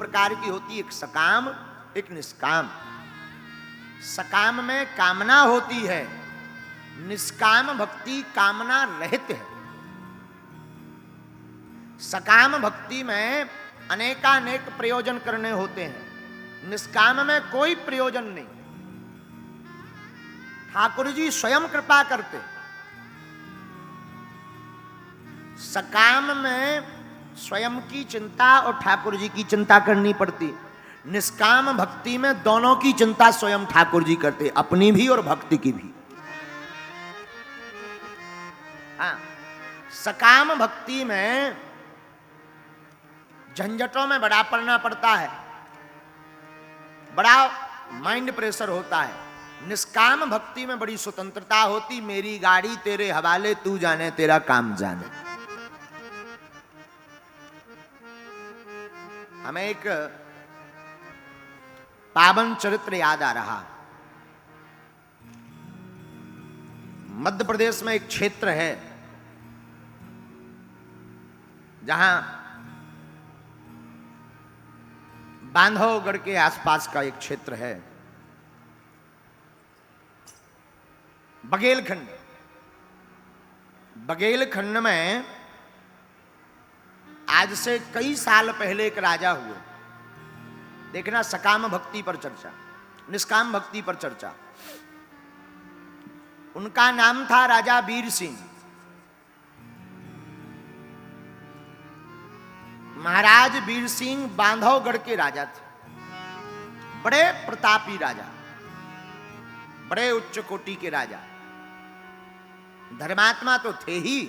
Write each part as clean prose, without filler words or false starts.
प्रकार की होती, एक सकाम एक निष्काम। सकाम में कामना होती है, निष्काम भक्ति कामना रहित है। सकाम भक्ति में अनेकानेक प्रयोजन करने होते हैं, निष्काम में कोई प्रयोजन नहीं। ठाकुर जी स्वयं कृपा करते। सकाम में स्वयं की चिंता और ठाकुर जी की चिंता करनी पड़ती, निष्काम भक्ति में दोनों की चिंता स्वयं ठाकुर जी करते, अपनी भी और भक्ति की भी। हाँ, सकाम भक्ति में झंझटों में बड़ा पड़ना पड़ता है, बड़ा माइंड प्रेशर होता है। निष्काम भक्ति में बड़ी स्वतंत्रता होती, मेरी गाड़ी तेरे हवाले, तू जाने तेरा काम जाने। हमें एक पावन चरित्र याद आ रहा। मध्य प्रदेश में एक क्षेत्र है जहां बांधवगढ़ के आसपास का एक क्षेत्र है, बघेलखंड। बघेलखंड में आज से कई साल पहले एक राजा हुए। देखना, सकाम भक्ति पर चर्चा, निष्काम भक्ति पर चर्चा। उनका नाम था राजा वीर सिंह। महाराज वीर सिंह बांधवगढ़ के राजा थे, बड़े प्रतापी राजा, बड़े उच्च कोटि के राजा। धर्मात्मा तो थे ही,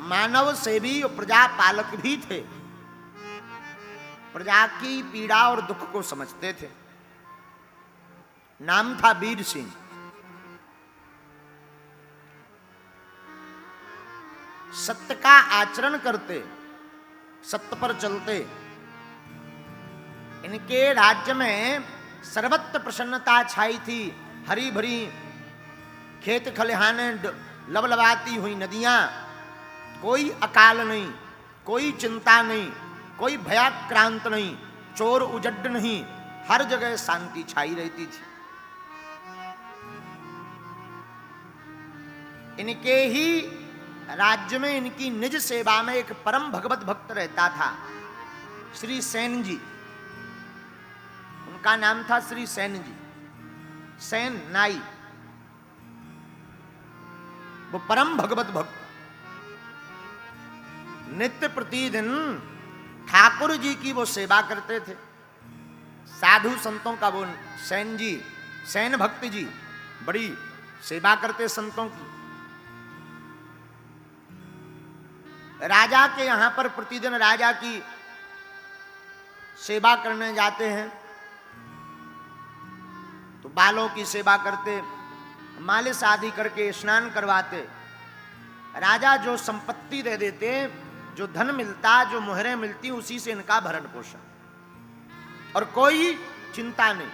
मानव सेवी और प्रजा पालक भी थे। प्रजा की पीड़ा और दुख को समझते थे। नाम था वीर सिंह। सत्य का आचरण करते, सत्य पर चलते। इनके राज्य में सर्वत्र प्रसन्नता छाई थी। हरी भरी खेत खलिहाने, लबलबाती हुई नदियां, कोई अकाल नहीं, कोई चिंता नहीं, कोई भयाक्रांत नहीं, चोर उजड्ड नहीं, हर जगह शांति छाई रहती थी। इनके ही राज्य में, इनकी निज सेवा में एक परम भगवत भक्त रहता था, श्री सेन जी। उनका नाम था श्री सेन जी, सेन नाई। वो परम भगवत भक्त नित्य प्रतिदिन ठाकुर जी की वो सेवा करते थे। साधु संतों का वो सेन जी, सेन भक्त जी बड़ी सेवा करते संतों की। राजा के यहां पर प्रतिदिन राजा की सेवा करने जाते हैं, तो बालों की सेवा करते, मालिश आदि करके स्नान करवाते। राजा जो संपत्ति दे देते, जो धन मिलता, जो मोहरें मिलती, उसी से इनका भरण पोषण, और कोई चिंता नहीं,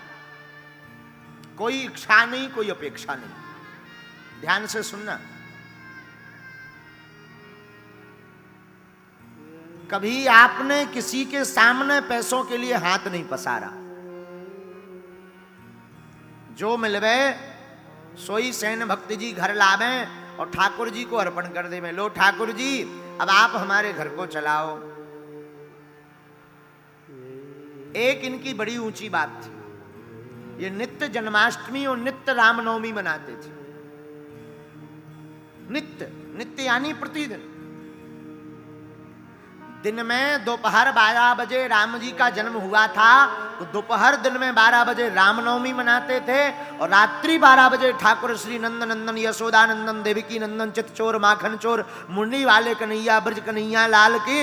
कोई इच्छा नहीं, कोई अपेक्षा नहीं। ध्यान से सुनना। कभी आपने किसी के सामने पैसों के लिए हाथ नहीं पसारा। जो मिलवे सोई सेन भक्त जी घर लावे और ठाकुर जी को अर्पण कर दे। लो ठाकुर जी, अब आप हमारे घर को चलाओ। एक इनकी बड़ी ऊंची बात थी, ये नित्य जन्माष्टमी और नित्य रामनवमी मनाते थे। नित्य, नित्य यानी प्रतिदिन। दिन में दोपहर 12 बजे राम जी का जन्म हुआ था, तो दोपहर दिन में 12 बजे रामनवमी मनाते थे, और रात्रि 12 बजे ठाकुर श्री नंद नंदन यशोदा नंदन देवकी नंदन चित चोर माखन चोर मुरली वाले कन्हैया ब्रज कन्हैया लाल के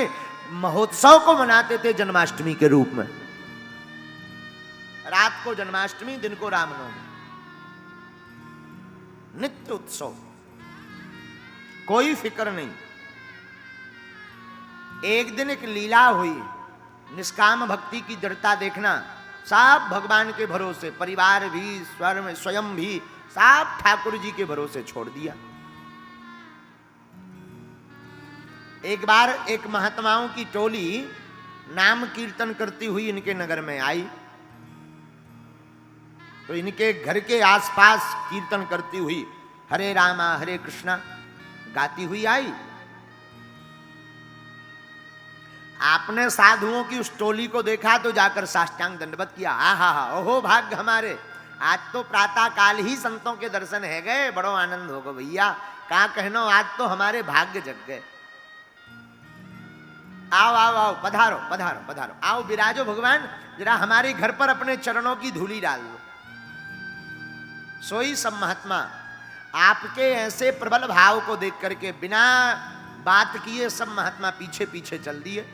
महोत्सव को मनाते थे जन्माष्टमी के रूप में। रात को जन्माष्टमी, दिन को रामनवमी, नित्य उत्सव, कोई फिक्र नहीं। एक दिन एक लीला हुई, निष्काम भक्ति की दृढ़ता देखना। सब भगवान के भरोसे, परिवार भी, स्वयं भी, सब ठाकुर जी के भरोसे छोड़ दिया। एक बार एक महात्माओं की टोली नाम कीर्तन करती हुई इनके नगर में आई, तो इनके घर के आसपास कीर्तन करती हुई हरे रामा हरे कृष्णा गाती हुई आई। आपने साधुओं की उस टोली को देखा तो जाकर साष्टांग दंडवत किया। हा ओहो भाग्य हमारे, आज तो प्रातः काल ही संतों के दर्शन है गए, बड़ो आनंद होगा भैया, कहा कहनो आज तो हमारे भाग्य जग गए। आओ आओ आओ, पधारो पधारो पधारो, आओ विराजो भगवान, जरा हमारे घर पर अपने चरणों की धूली डाल दो। सोई सब महात्मा आपके ऐसे प्रबल भाव को देख करके बिना बात किए सब महात्मा पीछे पीछे चल दिए।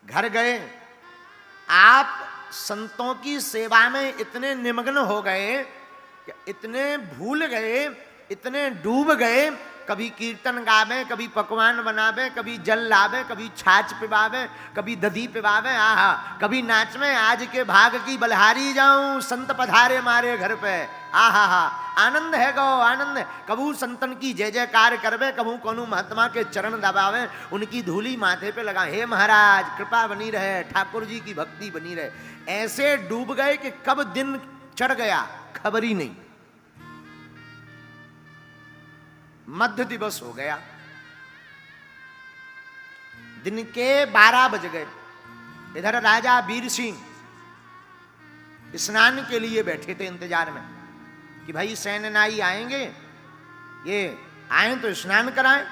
घर गए, आप संतों की सेवा में इतने निमग्न हो गए, इतने भूल गए, इतने डूब गए, कभी कीर्तन गावे, कभी पकवान बनावे, कभी जल लावे, कभी छाछ पिवावे, कभी दधी पिवावे, आहा, कभी नाच में आज के भाग की बलहारी जाऊं, संत पधारे मारे घर पे, आहा हा, आनंद है गो आनंद है। कबू संतन की जय जयकार करवे, कबू कोनु महात्मा के चरण दबावे, उनकी धूली माथे पे लगा, हे महाराज कृपा बनी रहे, ठाकुर जी की भक्ति बनी रहे। ऐसे डूब गए कि कब दिन चढ़ गया खबर ही नहीं, मध्य दिवस हो गया, दिन के 12 बज गए। इधर राजा वीर सिंह स्नान के लिए बैठे थे इंतजार में कि भाई सेनानी आएंगे, ये आए तो स्नान कराएं।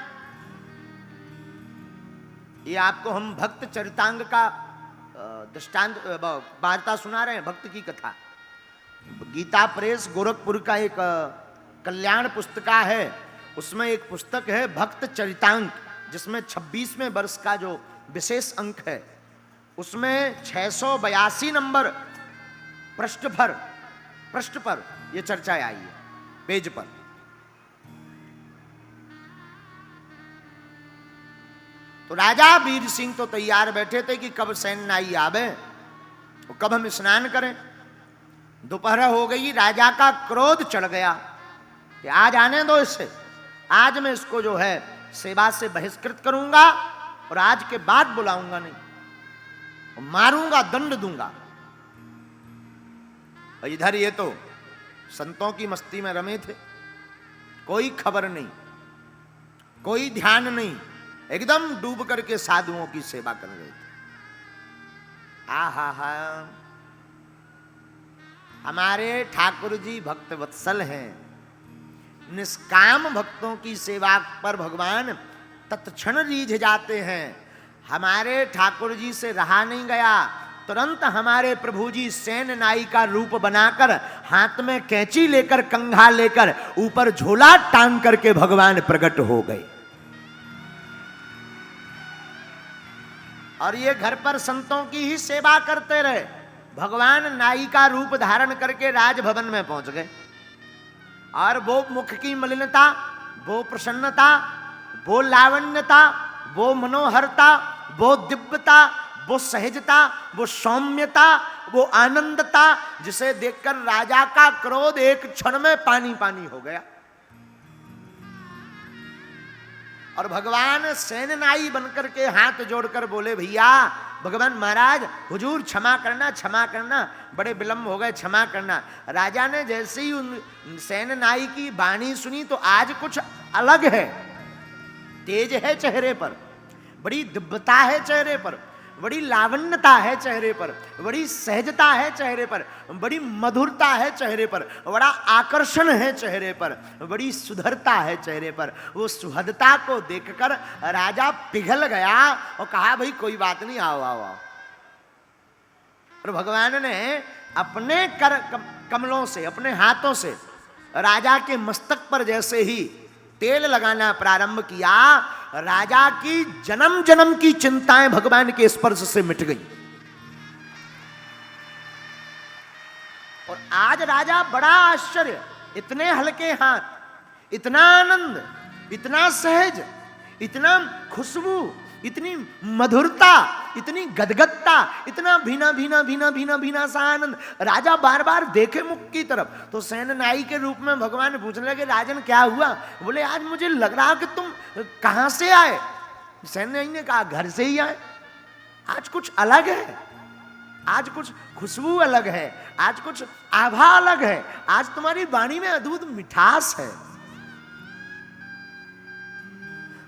ये आपको हम भक्त चरितांग का दृष्टांत वार्ता सुना रहे हैं, भक्त की कथा। गीता प्रेस गोरखपुर का एक कल्याण पुस्तिका है, उसमें एक पुस्तक है भक्त चरितांक, जिसमें 26वें वर्ष का जो विशेष अंक है, उसमें 682 नंबर पृष्ठ पर यह चर्चा आई है, पेज पर। तो राजा वीर सिंह तो तैयार बैठे थे कि कब सेनानी आवे और कब हम स्नान करें। दोपहर हो गई, राजा का क्रोध चढ़ गया कि आज आने दो इससे, आज मैं इसको जो है सेवा से बहिष्कृत करूंगा और आज के बाद बुलाऊंगा नहीं, मारूंगा, दंड दूंगा। और इधर ये तो संतों की मस्ती में रमे थे, कोई खबर नहीं, कोई ध्यान नहीं, एकदम डूब करके साधुओं की सेवा कर रहे थे। आहा हा, हमारे ठाकुर जी भक्त वत्सल हैं, निष्काम भक्तों की सेवा पर भगवान तत्क्षण रीझ जाते हैं। हमारे ठाकुर जी से रहा नहीं गया, तुरंत हमारे प्रभु जी सेनानी का रूप बनाकर, हाथ में कैंची लेकर, कंघा लेकर, ऊपर झोला टांग करके भगवान प्रकट हो गए। और ये घर पर संतों की ही सेवा करते रहे। भगवान नाई का रूप धारण करके राजभवन में पहुंच गए, और वो मुख की मलिनता, वो प्रसन्नता, वो लावण्यता, वो मनोहरता, वो दिव्यता, वो सहजता, वो सौम्यता, वो आनंदता, जिसे देखकर राजा का क्रोध एक क्षण में पानी पानी हो गया। और भगवान सेनानी बनकर के हाथ जोड़कर बोले, भैया भगवान महाराज हुजूर क्षमा करना, क्षमा करना, बड़े विलंब हो गए, क्षमा करना। राजा ने जैसे ही उन सेनानी की वाणी सुनी तो आज कुछ अलग है, तेज है चेहरे पर, बड़ी दिव्यता है चेहरे पर, बड़ी लावण्यता है चेहरे पर, बड़ी सहजता है चेहरे पर, बड़ी मधुरता है चेहरे पर, बड़ा आकर्षण है चेहरे पर, बड़ी सुधरता है चेहरे पर। वो सुहदता को देखकर राजा पिघल गया और कहा, भाई कोई बात नहीं, आओ आओ आओ। और भगवान ने अपने कमलों से, अपने हाथों से राजा के मस्तक पर जैसे ही तेल लगाना प्रारंभ किया, राजा की जन्म जन्म की चिंताएं भगवान के स्पर्श से मिट गई। और आज राजा बड़ा आश्चर्य, इतने हल्के हाथ, इतना आनंद, इतना सहज, इतना खुशबू, इतनी मधुरता, इतनी गदगदता, इतना भीना भीना भीना भीना भीना सा आनंद। राजा बार बार देखे मुख की तरफ, तो सेनानाई के रूप में भगवान पूछने लगे, राजन क्या हुआ? बोले आज मुझे लग रहा कि तुम कहां से आए? सेनानाई ने कहा घर से ही आए। आज कुछ अलग है, आज कुछ खुशबू अलग है, आज कुछ आभा अलग है, आज तुम्हारी वाणी में अद्भुत मिठास है।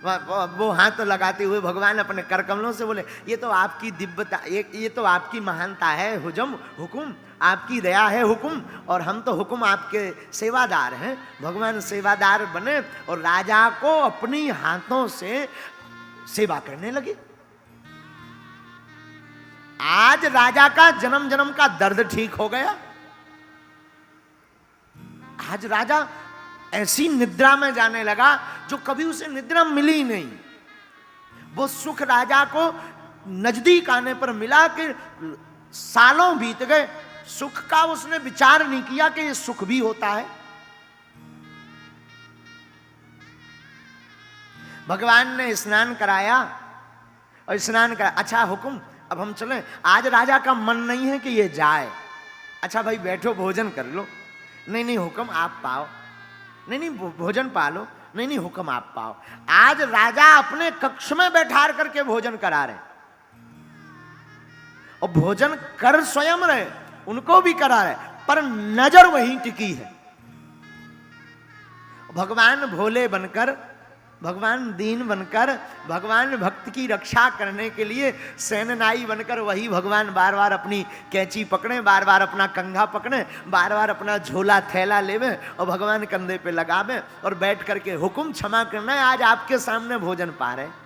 वो हाथ लगाते हुए भगवान अपने कर कमलों से बोले, ये तो आपकी दिव्यता, ये तो आपकी महानता है हुजम, हुकुम, आपकी दया है हुकुम, और हम तो हुकुम आपके सेवादार हैं। भगवान सेवादार बने और राजा को अपनी हाथों से सेवा करने लगे। आज राजा का जन्म जन्म का दर्द ठीक हो गया। आज राजा ऐसी निद्रा में जाने लगा जो कभी उसे निद्रा मिली नहीं। वो सुख राजा को नजदीक आने पर मिला कि सालों बीत गए, सुख का उसने विचार नहीं किया कि ये सुख भी होता है। भगवान ने स्नान कराया और स्नान करा, अच्छा हुकुम अब हम चलें। आज राजा का मन नहीं है कि ये जाए। अच्छा भाई बैठो भोजन कर लो। नहीं नहीं हुक्म आप पाओ। नहीं नहीं भोजन पा लो। नहीं नहीं हुक्म आप पाओ। आज राजा अपने कक्ष में बैठा करके भोजन करा रहे, और भोजन कर स्वयं रहे, उनको भी करा रहे, पर नजर वहीं टिकी है। भगवान भोले बनकर, भगवान दीन बनकर, भगवान भक्त की रक्षा करने के लिए सेनानाई बनकर वही भगवान बार बार अपनी कैंची पकड़े, बार बार अपना कंघा पकड़े, बार बार अपना झोला थैला लेवे और भगवान कंधे पे लगावे और बैठ करके हुक्म क्षमा करना है, आज आपके सामने भोजन पा रहे।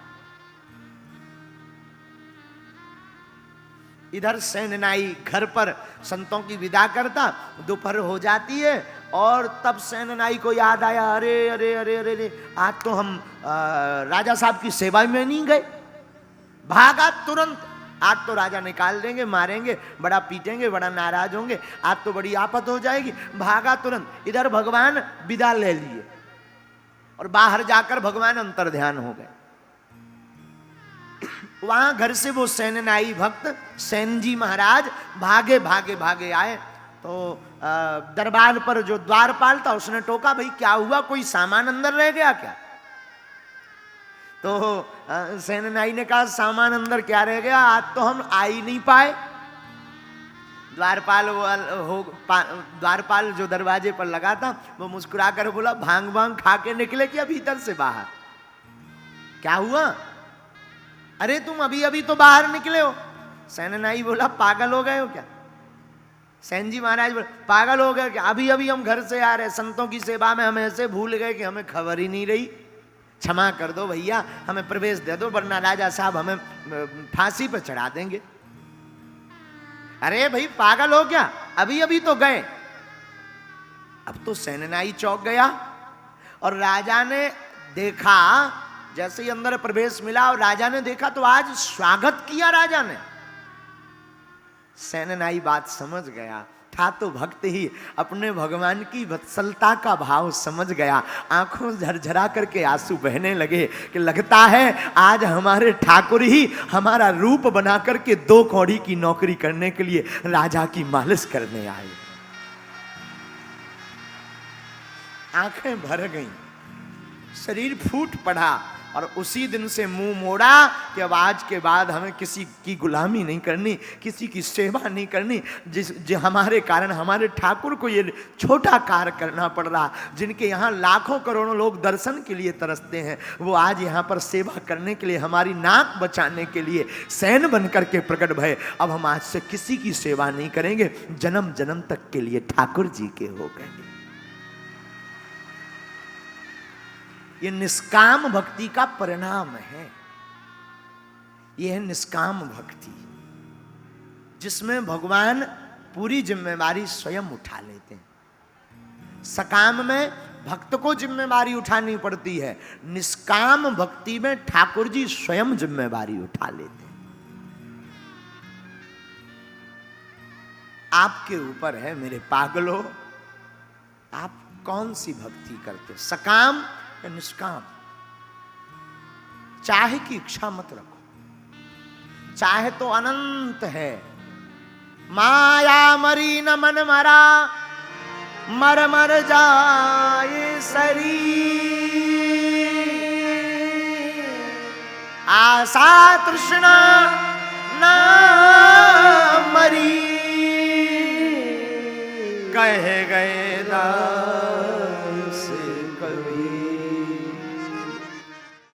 इधर सेनानाई घर पर संतों की विदा करता, दोपहर हो जाती है और तब सेनानाई को याद आया, अरे अरे अरे अरे अरे आज तो हम राजा साहब की सेवा में नहीं गए। भागा तुरंत, आज तो राजा निकाल देंगे, मारेंगे, बड़ा पीटेंगे, बड़ा नाराज होंगे, आज तो बड़ी आफत हो जाएगी। भागा तुरंत। इधर भगवान विदा ले लिए और बाहर जाकर भगवान अंतर्ध्यान हो गए। वहां घर से वो सेनानाई भक्त सेन जी महाराज भागे भागे भागे आए, तो दरबार पर जो द्वारपाल था उसने टोका, भाई क्या हुआ, कोई सामान अंदर रह गया क्या? तो सेनानाई ने कहा सामान अंदर क्या रह गया, आज तो हम आ ही नहीं पाए। द्वारपाल जो दरवाजे पर लगा था वो मुस्कुरा कर बोला, भांग भांग खा के निकले क्या भीतर से बाहर? क्या हुआ? अरे तुम अभी अभी तो बाहर निकले हो। सेनानाई बोला पागल हो गए हो क्या? सेन जी महाराज बोले पागल हो गए क्या? अभी अभी हम घर से आ रहे, संतों की सेवा में हम ऐसे भूल गए कि हमें खबर ही नहीं रही। क्षमा कर दो भैया, हमें प्रवेश दे दो वरना राजा साहब हमें फांसी पर चढ़ा देंगे। अरे भाई पागल हो क्या, अभी अभी तो गए। अब तो सेनानाई चौंक गया और राजा ने देखा, जैसे ही अंदर प्रवेश मिला और राजा ने देखा तो आज स्वागत किया राजा ने। सेनानाई बात समझ गया, था तो भक्त ही, अपने भगवान की वत्सलता का भाव समझ गया। आंखों झरझरा करके आंसू बहने लगे कि लगता है आज हमारे ठाकुर ही हमारा रूप बना करके 2 कौड़ी की नौकरी करने के लिए राजा की मालिश करने आए। आंखें भर गईं, शरीर फूट पड़ा और उसी दिन से मुंह मोड़ा कि अब आज के बाद हमें किसी की गुलामी नहीं करनी, किसी की सेवा नहीं करनी। जो हमारे कारण हमारे ठाकुर को ये छोटा कार्य करना पड़ रहा, जिनके यहाँ लाखों करोड़ों लोग दर्शन के लिए तरसते हैं, वो आज यहाँ पर सेवा करने के लिए, हमारी नाक बचाने के लिए सैन बन करके प्रकट भय। अब हम आज से किसी की सेवा नहीं करेंगे, जन्म जन्म तक के लिए ठाकुर जी के हो गए। ये निष्काम भक्ति का परिणाम है। यह है निष्काम भक्ति, जिसमें भगवान पूरी जिम्मेवारी स्वयं उठा लेते हैं। सकाम में भक्त को जिम्मेवारी उठानी पड़ती है, निष्काम भक्ति में ठाकुर जी स्वयं जिम्मेवारी उठा लेते हैं। आपके ऊपर है मेरे पागलों, आप कौन सी भक्ति करते, सकाम या निष्काम? चाहे की इच्छा मत रखो, चाहे तो अनंत है। माया मरी न मन मरा, मर मर जाए शरीर। आशा तृष्णा न मरी, कह गए दास